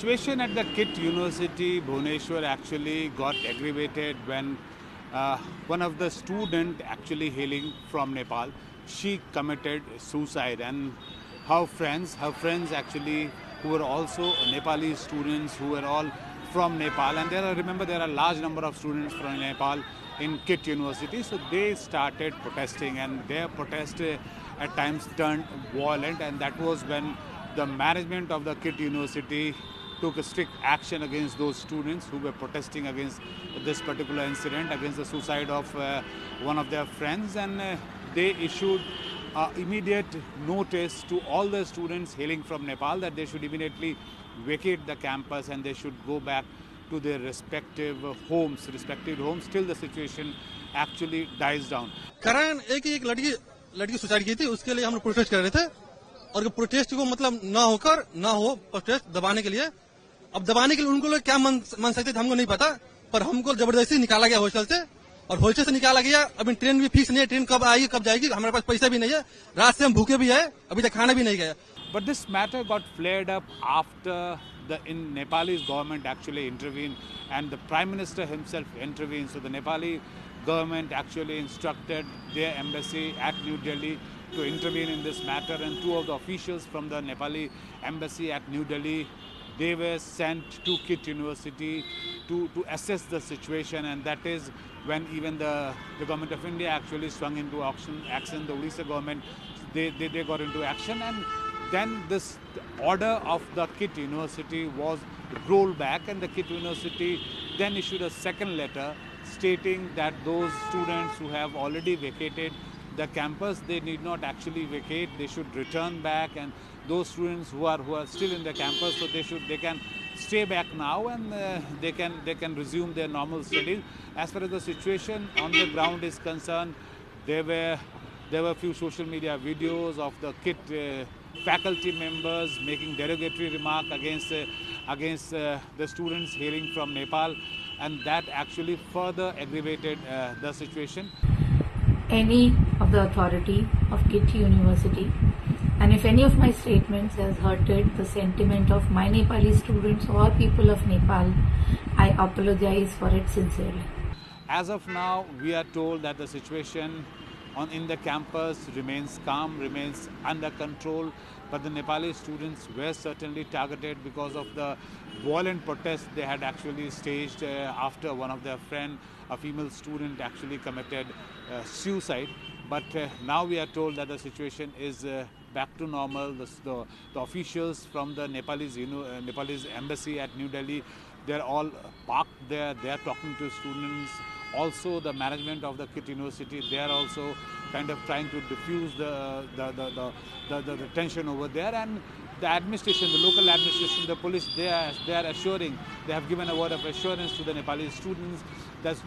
situation at the KIT University, Bhubaneswar, actually got aggravated when one of the student actually hailing from Nepal, she committed suicide, and her friends actually, who were also Nepali students, who were all from Nepal, and remember there are a large number of students from Nepal in KIT University, so they started protesting, and their protest at times turned violent, and that was when the management of the KIT University took a strict action against those students who were protesting against this particular incident, against the suicide of one of their friends, and they issued immediate notice to all the students hailing from Nepal that they should immediately vacate the campus and they should go back to their respective homes till the situation actually dies down. कारण एक लड़की suicide की थी, उसके लिए हम लोग protest कर रहे थे और प्रोटेस्ट को मतलब ना हो प्रोटेस्ट दबाने के लिए। अब दबाने के लिए उनको लोग क्या मन सकते थे हमको नहीं पता, पर हमको जबरदस्ती निकाला गया हॉस्टल से, और हॉस्टल से निकाला गया। अभी ट्रेन भी फिक्स नहीं है, ट्रेन कब आएगी कब जाएगी, हमारे पास पैसा भी नहीं है, रात से हम भूखे भी है, अभी तक खाना भी नहीं गया। But this matter got flared up after the Nepalese government actually intervened, and the Prime Minister himself intervened. So the Nepali government actually instructed their embassy at New Delhi to intervene in this matter, and two of the officials from the Nepali embassy at New Delhi, they were sent to KIT University to assess the situation, and that is when even the government of India actually swung into action. The Odisha government, they got into action, and then this order of the KIT University was rolled back, and the KIT University then issued a second letter stating that those students who have already vacated the campus, they need not actually vacate, they should return back, and those students who are still in the campus, so they can stay back now, and they can resume their normal studies. As far as the situation on the ground is concerned, there were a few social media videos of the KIT faculty members making derogatory remark against the students hailing from Nepal, and that actually further aggravated the situation. Any of the authority of KIT University, and if any of my statements has hurted the sentiment of my Nepali students or people of Nepal, I apologize for it sincerely. As of now, we are told that the situation in the campus remains calm, remains under control, but the Nepali students were certainly targeted because of the violent protest they had actually staged after one of their friends, a female student, actually committed suicide. But now we are told that the situation is back to normal. The officials from the Nepalese embassy at New Delhi, they're all parked there, they're talking to students. Also, the management of the KIT University, they are also kind of trying to diffuse the tension over there, and the administration, the local administration, the police, they are assuring, they have given a word of assurance to the Nepali students that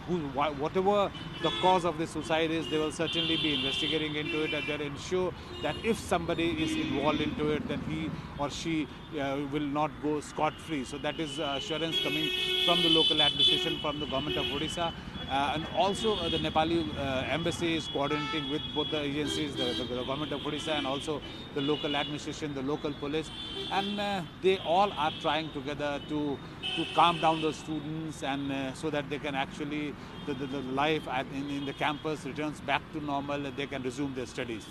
whatever the cause of the suicide is, they will certainly be investigating into it, and they'll ensure that if somebody is involved into it, then he or she will not go scot-free. So that is assurance coming from the local administration, from the government of Odisha. And also the Nepali embassy is coordinating with both the agencies, the government of Odisha and also the local administration, the local police, and they all are trying together to calm down the students, and so that they can actually, the life in the campus returns back to normal and they can resume their studies.